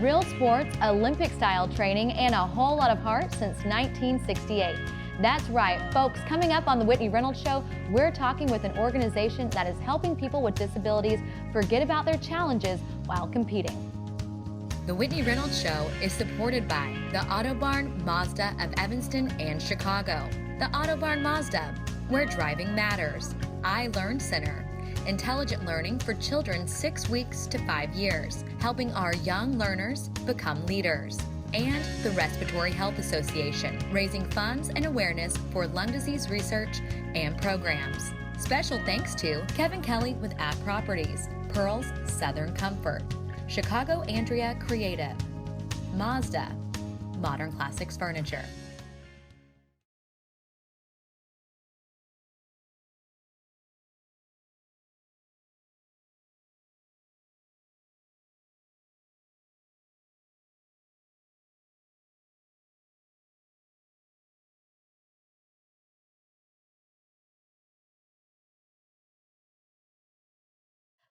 Real sports, Olympic-style training, and a whole lot of heart since 1968. That's right, folks. Coming up on the Whitney Reynolds Show, we're talking with an organization that is helping people with disabilities forget about their challenges while competing. The Whitney Reynolds Show is supported by the Auto Barn Mazda of Evanston and Chicago, the Auto Barn Mazda, where driving matters, iLearn Center, intelligent learning for children 6 weeks to 5 years, helping our young learners become leaders, and the Respiratory Health Association, raising funds and awareness for lung disease research and programs. Special thanks to Kevin Kelly with App Properties, Pearl's Southern Comfort, Chicago Andrea Creative, Mazda, Modern Classics Furniture.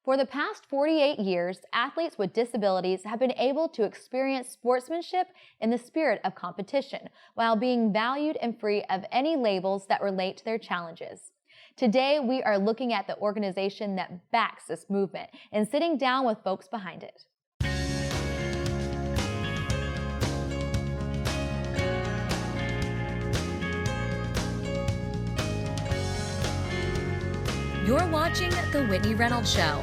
For the past 48 years, athletes with disabilities have been able to experience sportsmanship in the spirit of competition while being valued and free of any labels that relate to their challenges. Today, we are looking at the organization that backs this movement and sitting down with folks behind it. You're watching The Whitney Reynolds Show.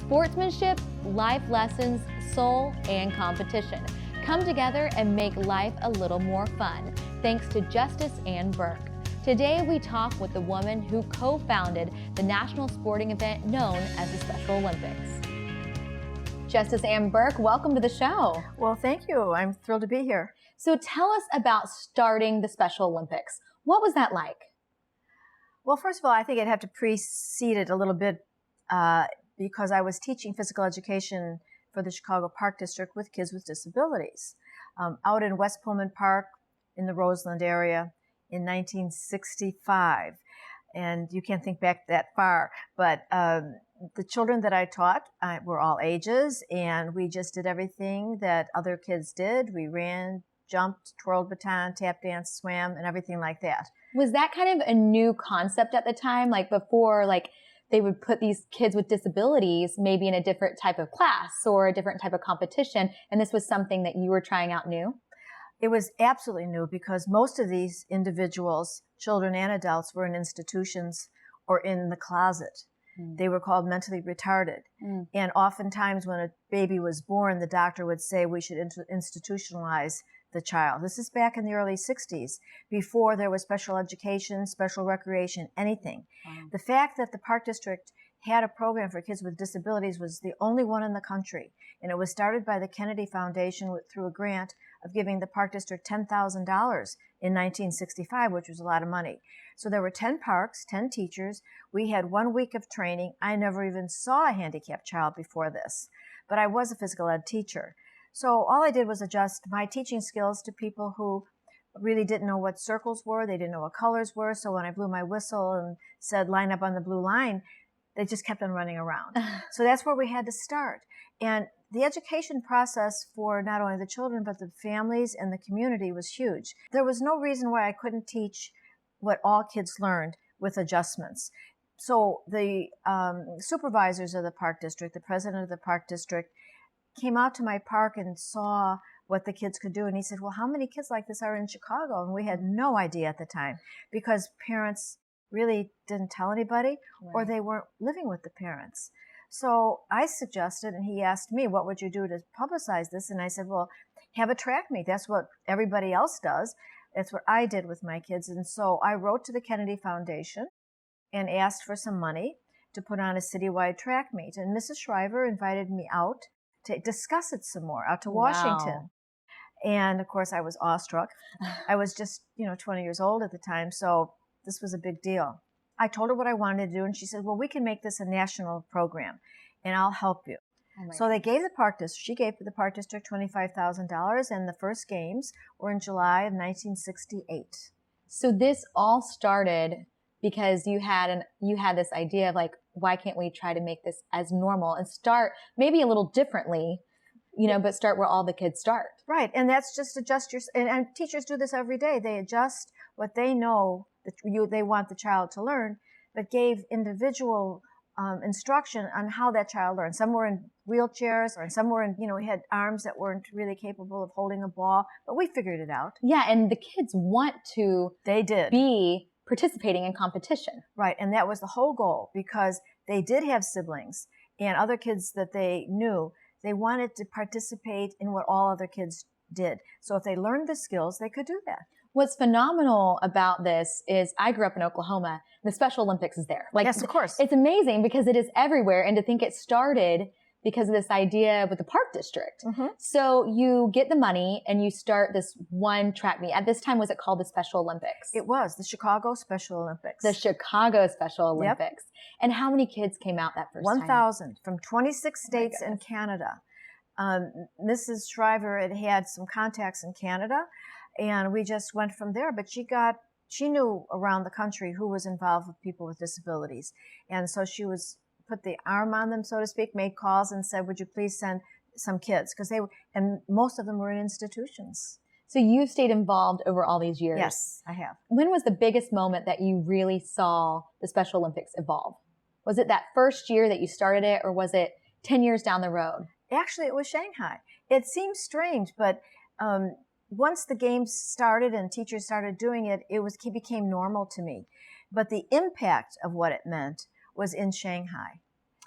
Sportsmanship, life lessons, soul, and competition come together and make life a little more fun, thanks to Justice Ann Burke. Today we talk with the woman who co-founded the national sporting event known as the Special Olympics. Justice Ann Burke, welcome to the show. Well, thank you. I'm thrilled to be here. So tell us about starting the Special Olympics. What was that like? Well, first of all, I think I'd have to precede it a little bit because I was teaching physical education for the Chicago Park District with kids with disabilities out in West Pullman Park in the Roseland area in 1965. And you can't think back that far, but the children that I taught were all ages, and we just did everything that other kids did. We ran, jumped, twirled baton, tap danced, swam, and everything like that. Was that kind of a new concept at the time? Like before, like they would put these kids with disabilities maybe in a different type of class or a different type of competition, and this was something that you were trying out new? It was absolutely new because most of these individuals, children and adults, were in institutions or in the closet. They were called mentally retarded. And oftentimes when a baby was born, the doctor would say we should institutionalize the child. This is back in the early 60s, before there was special education, special recreation, anything. The fact that the Park District had a program for kids with disabilities was the only one in the country. And it was started by the Kennedy Foundation through a grant of giving the Park District $10,000 in 1965, which was a lot of money. So there were 10 parks, 10 teachers. We had 1 week of training. I never even saw a handicapped child before this, but I was a physical ed teacher. So all I did was adjust my teaching skills to people who really didn't know what circles were. They didn't know what colors were. So when I blew my whistle and said, line up on the blue line, they just kept on running around. So that's where we had to start. And the education process for not only the children, but the families and the community was huge. There was no reason why I couldn't teach what all kids learned with adjustments. So the supervisors of the park district, the president of the park district, came out to my park and saw what the kids could do. And he said, well, how many kids like this are in Chicago? And we had no idea at the time because parents really didn't tell anybody, or they weren't living with the parents. So I suggested, and he asked me, what would you do to publicize this? And I said, well, have a track meet. That's what everybody else does. That's what I did with my kids. And so I wrote to the Kennedy Foundation and asked for some money to put on a citywide track meet. And Mrs. Shriver invited me out to discuss it some more, out to Washington. And of course, I was awestruck. I was just, 20 years old at the time, so this was a big deal. I told her what I wanted to do, and she said, well, we can make this a national program, and I'll help you. So they gave the park district, she gave the park district $25,000, and the first games were in July of 1968. So this all started because you had this idea of like, why can't we try to make this as normal and start maybe a little differently, but start where all the kids start. Right. And that's just adjust your, and teachers do this every day. They adjust what they know that they want the child to learn, but gave individual instruction on how that child learned. Some were in wheelchairs, or some were in, we had arms that weren't really capable of holding a ball, but we figured it out. Yeah. And the kids want to be participating in competition. Right. And that was the whole goal, because they did have siblings and other kids that they knew. They wanted to participate in what all other kids did. So if they learned the skills, they could do that. What's phenomenal about this is I grew up in Oklahoma. The Special Olympics is there. Yes, of course. It's amazing because it is everywhere. And to think it started because of this idea with the park district. Mm-hmm. So you get the money and you start this one track meet. At this time, was it called the Special Olympics? It was the Chicago Special Olympics. The Chicago Special Olympics. Yep. And how many kids came out that first 1,000 from 26 states and Canada. Mrs. Shriver had some contacts in Canada, and we just went from there. But she knew around the country who was involved with people with disabilities. And so she put the arm on them, so to speak, made calls and said, would you please send some kids? And most of them were in institutions. So you stayed involved over all these years. Yes, I have. When was the biggest moment that you really saw the Special Olympics evolve? Was it that first year that you started it, or was it 10 years down the road? Actually, it was Shanghai. It seems strange, but once the games started and teachers started doing it, it became normal to me. But the impact of what it meant was in Shanghai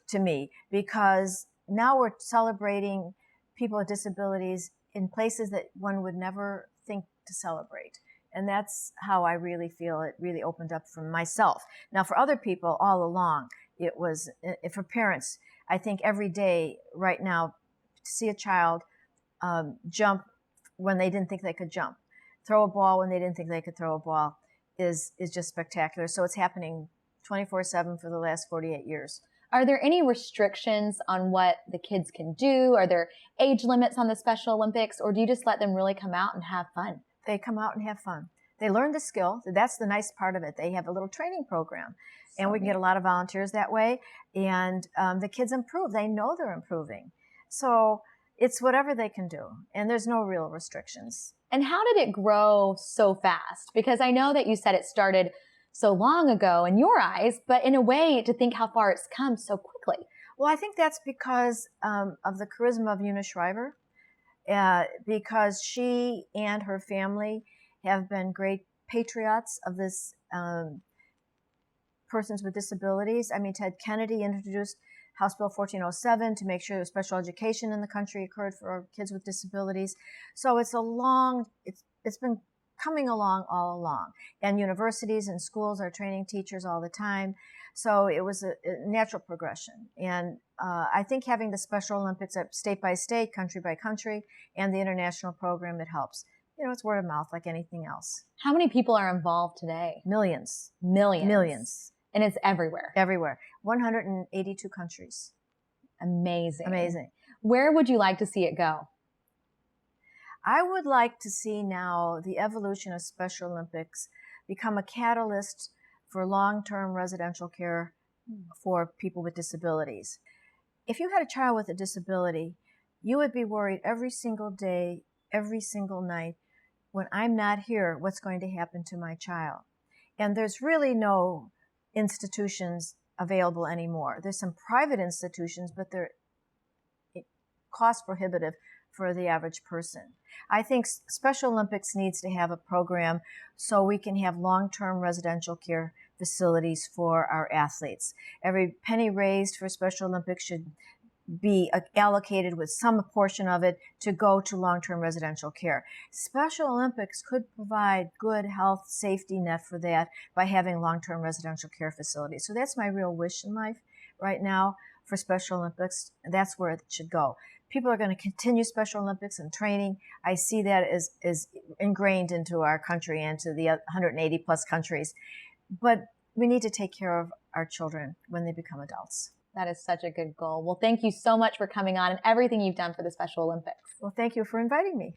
to me, because now we're celebrating people with disabilities in places that one would never think to celebrate. And that's how I really feel it really opened up for myself. Now, for other people all along, it was, for parents, I think every day right now, to see a child jump when they didn't think they could jump, throw a ball when they didn't think they could throw a ball, is just spectacular. So it's happening 24/7 for the last 48 years. Are there any restrictions on what the kids can do? Are there age limits on the Special Olympics, or do you just let them really come out and have fun? They come out and have fun. They learn the skill. That's the nice part of it. They have a little training program, and we can get a lot of volunteers that way. And the kids improve. They know they're improving. So it's whatever they can do, and there's no real restrictions. And how did it grow so fast? Because I know that you said it started so long ago in your eyes, but in a way, to think how far it's come so quickly. Well, I think that's because of the charisma of Una Shriver, because she and her family have been great patriots of this persons with disabilities. I mean, Ted Kennedy introduced House Bill 1407 to make sure that special education in the country occurred for kids with disabilities. So it's it's been coming along all along. And universities and schools are training teachers all the time. So it was a natural progression. And I think having the Special Olympics at state by state, country by country, and the international program, it helps. It's word of mouth like anything else. How many people are involved today? Millions. Millions. Millions. And it's everywhere. Everywhere. 182 countries. Amazing. Amazing. Where would you like to see it go? I would like to see now the evolution of Special Olympics become a catalyst for long-term residential care for people with disabilities. If you had a child with a disability, you would be worried every single day, every single night, when I'm not here, what's going to happen to my child? And there's really no institutions available anymore. There's some private institutions, but they're cost prohibitive for the average person. I think Special Olympics needs to have a program so we can have long-term residential care facilities for our athletes. Every penny raised for Special Olympics should be allocated with some portion of it to go to long-term residential care. Special Olympics could provide good health safety net for that by having long-term residential care facilities. So that's my real wish in life right now for Special Olympics. That's where it should go. People are going to continue Special Olympics and training. I see that as ingrained into our country and to the 180 plus countries. But we need to take care of our children when they become adults. That is such a good goal. Well, thank you so much for coming on and everything you've done for the Special Olympics. Well, thank you for inviting me.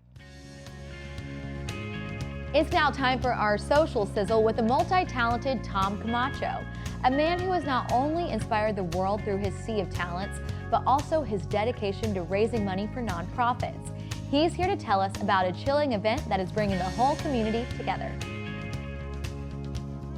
It's now time for our social sizzle with the multi-talented Tom Camacho, a man who has not only inspired the world through his sea of talents, but also his dedication to raising money for nonprofits. He's here to tell us about a chilling event that is bringing the whole community together.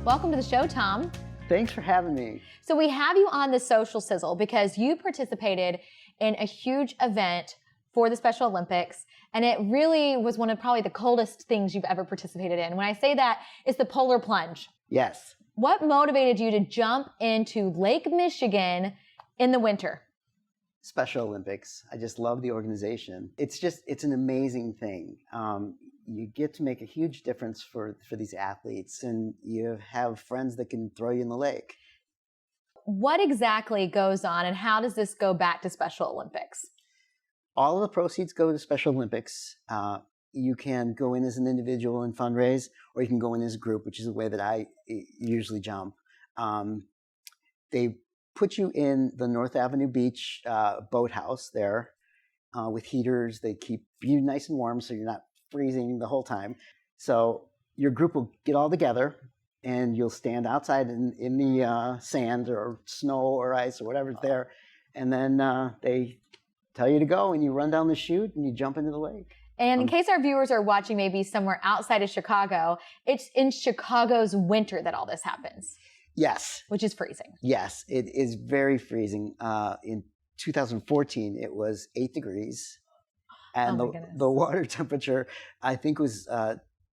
Welcome to the show, Tom. Thanks for having me. So we have you on the Social Sizzle because you participated in a huge event for the Special Olympics, and it really was one of probably the coldest things you've ever participated in. When I say that, it's the Polar Plunge. Yes. What motivated you to jump into Lake Michigan in the winter? Special Olympics. I just love the organization. It's an amazing thing. You get to make a huge difference for these athletes, and you have friends that can throw you in the lake. What exactly goes on, and how does this go back to Special Olympics? All of the proceeds go to Special Olympics. You can go in as an individual and fundraise, or you can go in as a group, which is the way that I usually jump. They put you in the North Avenue Beach boathouse there with heaters. They keep you nice and warm so you're not freezing the whole time. So your group will get all together and you'll stand outside in the sand or snow or ice or whatever's there. And then they tell you to go and you run down the chute and you jump into the lake. And in case our viewers are watching maybe somewhere outside of Chicago, it's in Chicago's winter that all this happens. Yes. Which is freezing. Yes, it is very freezing. In 2014, it was 8 degrees. And the water temperature, I think, was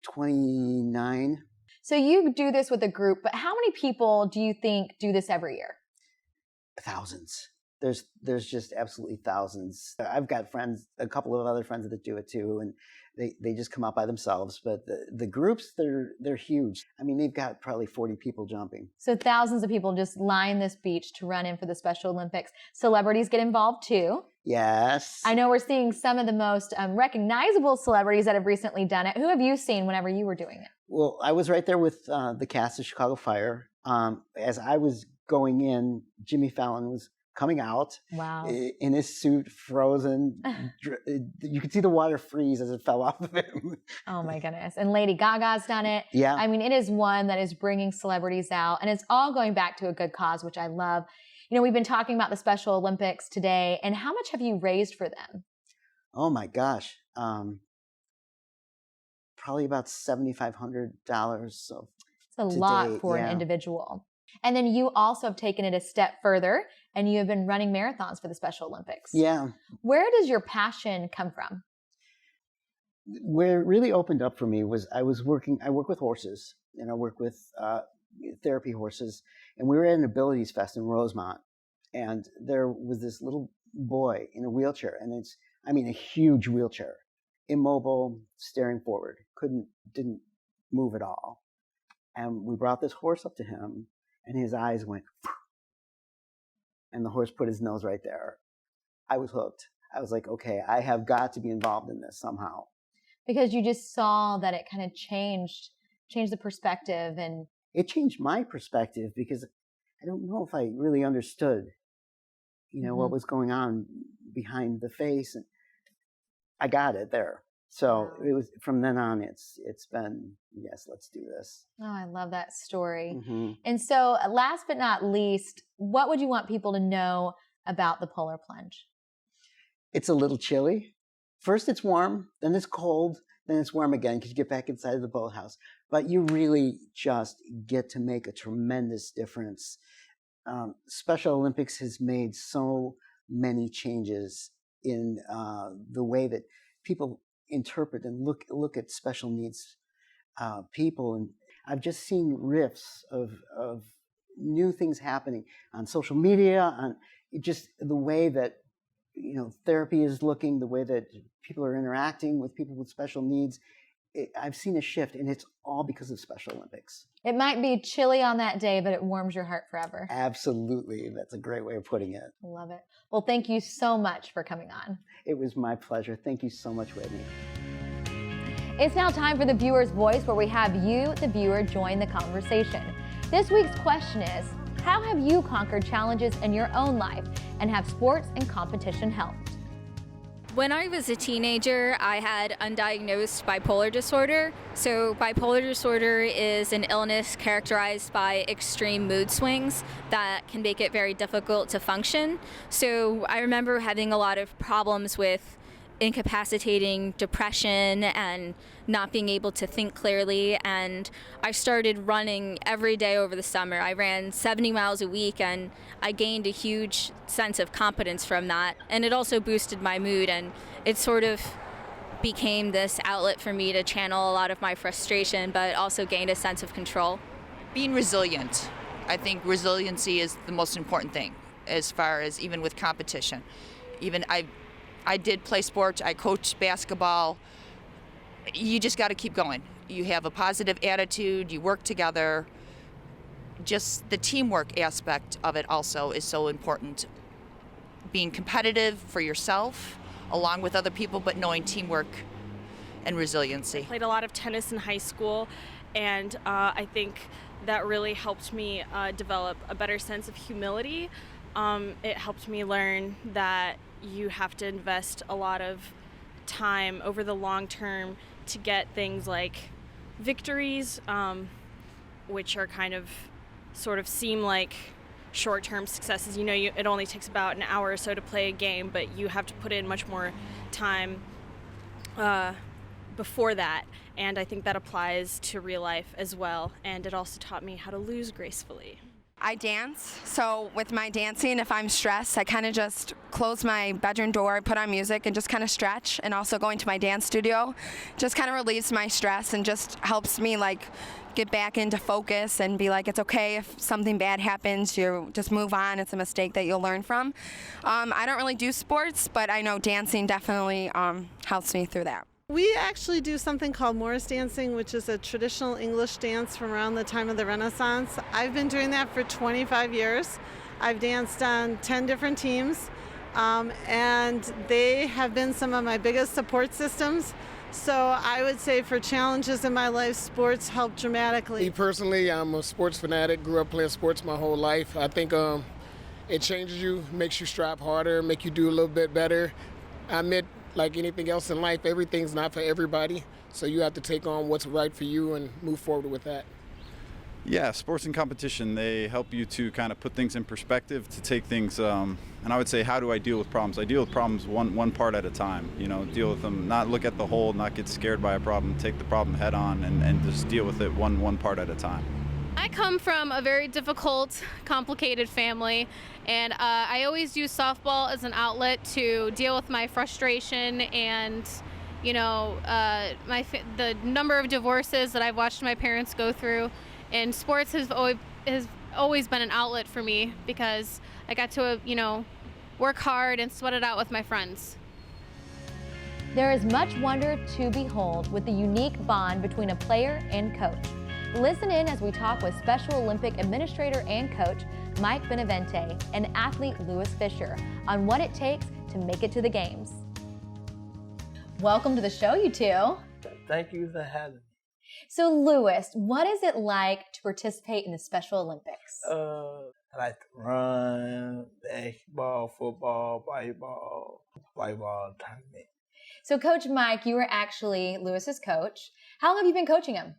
29. So you do this with a group, but how many people do you think do this every year? Thousands. There's just absolutely thousands. I've got friends, a couple of other friends that do it too, and they just come out by themselves. But the groups, they're huge. I mean, they've got probably 40 people jumping. So thousands of people just line this beach to run in for the Special Olympics. Celebrities get involved too. Yes. I know we're seeing some of the most recognizable celebrities that have recently done it. Who have you seen whenever you were doing it? Well, I was right there with the cast of Chicago Fire. As I was going in, Jimmy Fallon was coming out. Wow. In his suit, frozen. You could see the water freeze as it fell off of him. Oh my goodness. And Lady Gaga's done it. Yeah. I mean, it is one that is bringing celebrities out, and it's all going back to a good cause, which I love. You know, we've been talking about the Special Olympics today, and how much have you raised for them? Oh my gosh. Probably about $7,500. So it's a lot for an individual. And then you also have taken it a step further, and you have been running marathons for the Special Olympics. Yeah. Where does your passion come from? Where it really opened up for me was I work with horses, and I work with therapy horses, and we were at an Abilities Fest in Rosemont, and there was this little boy in a wheelchair, and a huge wheelchair, immobile, staring forward, didn't move at all. And we brought this horse up to him, and his eyes went, and the horse put his nose right there. I was hooked. I was like, okay, I have got to be involved in this somehow. Because you just saw that it kind of changed the perspective. And it changed my perspective because I don't know if I really understood, what was going on behind the face. And I got it there. So it was from then on, it's been, yes, let's do this. Oh, I love that story. Mm-hmm. And so last but not least, what would you want people to know about the Polar Plunge? It's a little chilly. First it's warm, then it's cold, then it's warm again because you get back inside of the boathouse. But you really just get to make a tremendous difference. Special Olympics has made so many changes in the way that people interpret and look at special needs people. And I've just seen riffs of new things happening on social media, on just the way that therapy is looking, the way that people are interacting with people with special needs. I've seen a shift, and it's all because of Special Olympics. It might be chilly on that day, but it warms your heart forever. Absolutely. That's a great way of putting it. Love it. Well, thank you so much for coming on. It was my pleasure. Thank you so much, Whitney. It's now time for the viewer's voice, where we have you, the viewer, join the conversation. This week's question is, how have you conquered challenges in your own life, and have sports and competition helped? When I was a teenager, I had undiagnosed bipolar disorder. So bipolar disorder is an illness characterized by extreme mood swings that can make it very difficult to function. So I remember having a lot of problems with incapacitating depression and not being able to think clearly, and I started running every day over the summer. I ran 70 miles a week, and I gained a huge sense of competence from that, and it also boosted my mood, and it sort of became this outlet for me to channel a lot of my frustration, but also gained a sense of control. Being resilient. I think resiliency is the most important thing as far as even with competition. Even I did play sports, I coached basketball. You just got to keep going. You have a positive attitude, you work together. Just the teamwork aspect of it also is so important. Being competitive for yourself along with other people, but knowing teamwork and resiliency. I played a lot of tennis in high school, and I think that really helped me develop a better sense of humility. It helped me learn that you have to invest a lot of time over the long term to get things like victories, which are kind of sort of seem like short-term successes. It only takes about an hour or so to play a game, but you have to put in much more time before that. And I think that applies to real life as well. And it also taught me how to lose gracefully. I dance, so with my dancing, if I'm stressed, I kind of just close my bedroom door, put on music, and just kind of stretch. And also going to my dance studio just kind of relieves my stress and just helps me get back into focus and be like, it's okay if something bad happens, you just move on. It's a mistake that you'll learn from. I don't really do sports, but I know dancing definitely helps me through that. We actually do something called Morris dancing, which is a traditional English dance from around the time of the Renaissance. I've been doing that for 25 years. I've danced on 10 different teams, and they have been some of my biggest support systems. So I would say for challenges in my life, sports help dramatically. Me personally, I'm a sports fanatic, grew up playing sports my whole life. I think it changes you, makes you strive harder, make you do a little bit better. I admit, like anything else in life, everything's not for everybody. So you have to take on what's right for you and move forward with that. Yeah, sports and competition, they help you to kind of put things in perspective, to take things, and I would say, how do I deal with problems? I deal with problems one part at a time, deal with them, not look at the whole, not get scared by a problem, take the problem head on and just deal with it one part at a time. I come from a very difficult, complicated family, and I always use softball as an outlet to deal with my frustration and, the number of divorces that I've watched my parents go through. And sports has always been an outlet for me because I got to, work hard and sweat it out with my friends. There is much wonder to behold with the unique bond between a player and coach. Listen in as we talk with Special Olympic administrator and coach Mike Benavente and athlete Lewis Fisher on what it takes to make it to the games. Welcome to the show, you two. Thank you for having me. So Lewis, what is it like to participate in the Special Olympics? I like to run, basketball, football, volleyball tournament. So Coach Mike, you were actually Lewis's coach. How long have you been coaching him?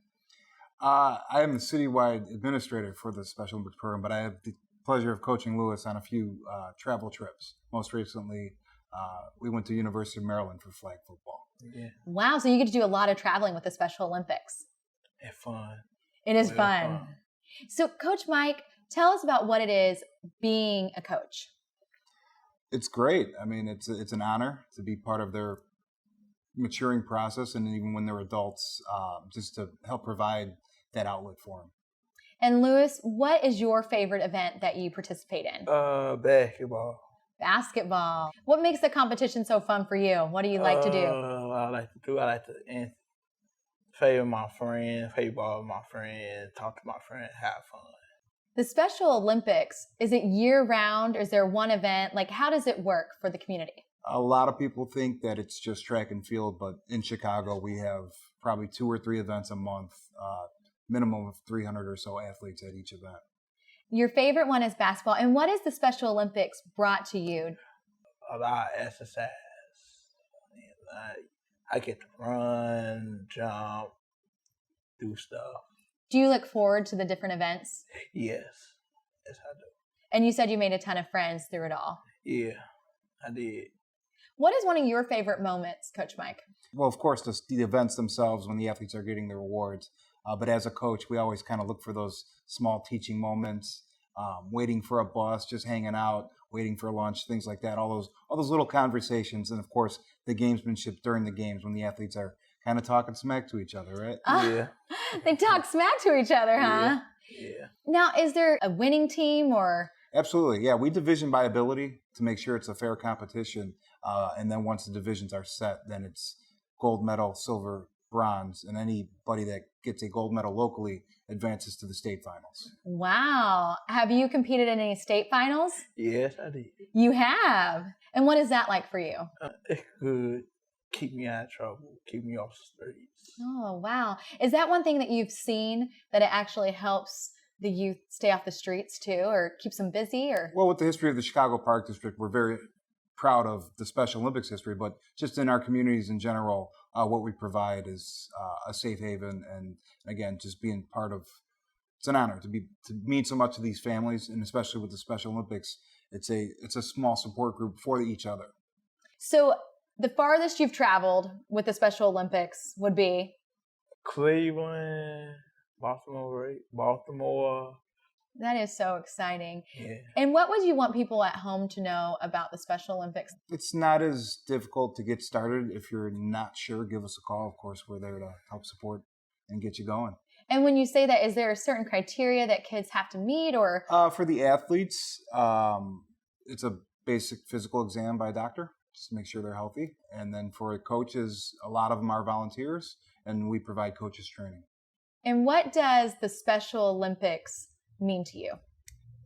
I am the citywide administrator for the Special Olympics program, but I have the pleasure of coaching Lewis on a few travel trips. Most recently, we went to University of Maryland for flag football. Yeah, Wow, so you get to do a lot of traveling with the Special Olympics. it's fun. It is Well, fun. So, Coach Mike, tell us about what it is being a coach. It's great. I mean, it's an honor to be part of their maturing process, and even when they're adults, just to help provide that outlet for them. And Lewis, what is your favorite event that you participate in? Basketball. Basketball. What makes the competition so fun for you? What do you like to do? I like to favor my friends, play ball with my friends, talk to my friends, have fun. The Special Olympics, is it year round? Or is there one event? Like, how does it work for the community? A lot of people think that it's just track and field, but in Chicago, we have probably 2 or 3 events a month, minimum of 300 or so athletes at each event. Your favorite one is basketball. And what has the Special Olympics brought to you? A lot of exercise. I get to run, jump, do stuff. Do you look forward to the different events? Yes, I do. And you said you made a ton of friends through it all. Yeah, I did. What is one of your favorite moments, Coach Mike? Well, of course, the events themselves when the athletes are getting their awards. But as a coach, we always kind of look for those small teaching moments, waiting for a bus, just hanging out, waiting for lunch, things like that. All those little conversations, and of course, the gamesmanship during the games when the athletes are kind of talking smack to each other, right? Yeah. They talk smack to each other, huh? Yeah. Now, is there a winning team or? Absolutely, yeah. We division by ability to make sure it's a fair competition. And then once the divisions are set, then it's gold medal, silver, bronze, and anybody that gets a gold medal locally advances to the state finals. Wow. Have you competed in any state finals? Yes, I did. You have. And what is that like for you? It's good. Keep me out of trouble. Keep me off the streets. Oh, wow. Is that one thing that you've seen that it actually helps the youth stay off the streets too, or keeps them busy? Or Well, with the history of the Chicago Park District, we're very proud of the Special Olympics history, but just in our communities in general, what we provide is a safe haven, and again, just being part of. It's an honor to meet so much of these families, and especially with the Special Olympics, it's a small support group for each other. So the farthest you've traveled with the Special Olympics would be? Cleveland, Baltimore. That is so exciting. Yeah. And what would you want people at home to know about the Special Olympics? It's not as difficult to get started. If you're not sure, give us a call. Of course, we're there to help support and get you going. And when you say that, is there a certain criteria that kids have to meet, or? For the athletes, it's a basic physical exam by a doctor, just to make sure they're healthy. And then for coaches, a lot of them are volunteers, and we provide coaches training. And what does the Special Olympics mean to you?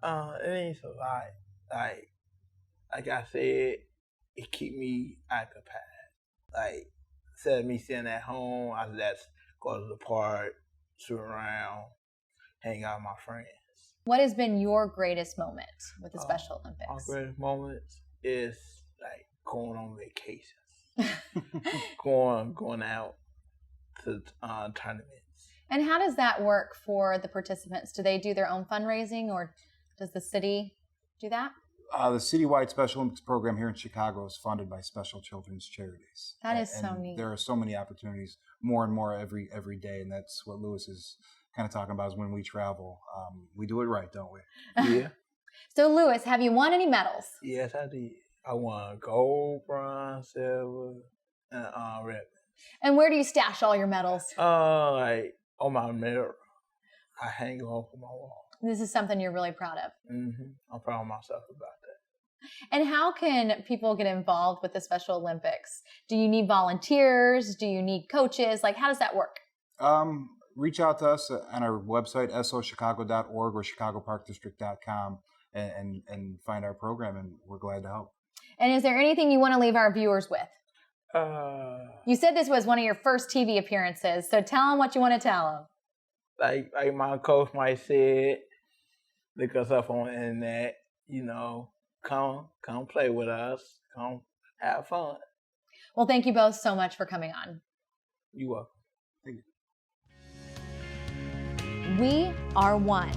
It means a lot. Like I said, it keep me occupied. Like, instead of me sitting at home, I just go to the park, sit around, hang out with my friends. What has been your greatest moment with the Special Olympics? My greatest moments is like going on vacations, going out to tournaments. And how does that work for the participants? Do they do their own fundraising, or does the city do that? The citywide Special Olympics program here in Chicago is funded by Special Children's Charities. That is so neat. There are so many opportunities, more and more every day, and that's what Lewis is kind of talking about, is when we travel. We do it right, don't we? Yeah. So, Lewis, have you won any medals? Yes, I did. I won gold, bronze, silver, and red. And where do you stash all your medals? Like on my mirror. I hang them off on my wall. This is something you're really proud of. Mm-hmm. I'm proud of myself about that. And how can people get involved with the Special Olympics? Do you need volunteers? Do you need coaches? Like, how does that work? Reach out to us on our website, sochicago.org or chicagoparkdistrict.com, and find our program, and we're glad to help. And is there anything you want to leave our viewers with? You said this was one of your first TV appearances, so tell them what you want to tell them. Like my coach might say, look us up on the internet, come play with us, come have fun. Well, thank you both so much for coming on. You're welcome. We are one.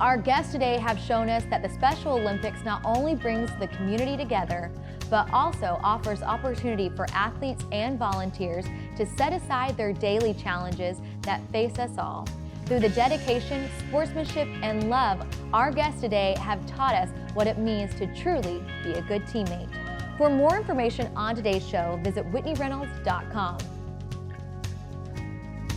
Our guests today have shown us that the Special Olympics not only brings the community together, but also offers opportunity for athletes and volunteers to set aside their daily challenges that face us all. Through the dedication, sportsmanship, and love, our guests today have taught us what it means to truly be a good teammate. For more information on today's show, visit WhitneyReynolds.com.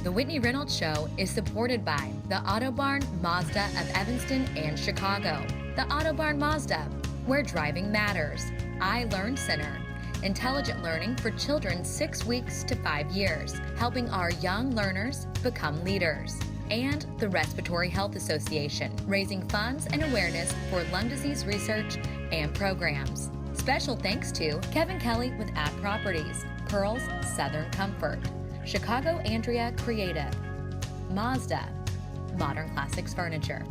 The Whitney Reynolds Show is supported by the Auto Barn Mazda of Evanston and Chicago, the Auto Barn Mazda, where driving matters, iLearn Center, intelligent learning for children 6 weeks to 5 years, helping our young learners become leaders, and the Respiratory Health Association, raising funds and awareness for lung disease research and programs. Special thanks to Kevin Kelly with App Properties, Pearl's Southern Comfort, Chicago Andrea Creative, Mazda, Modern Classics Furniture.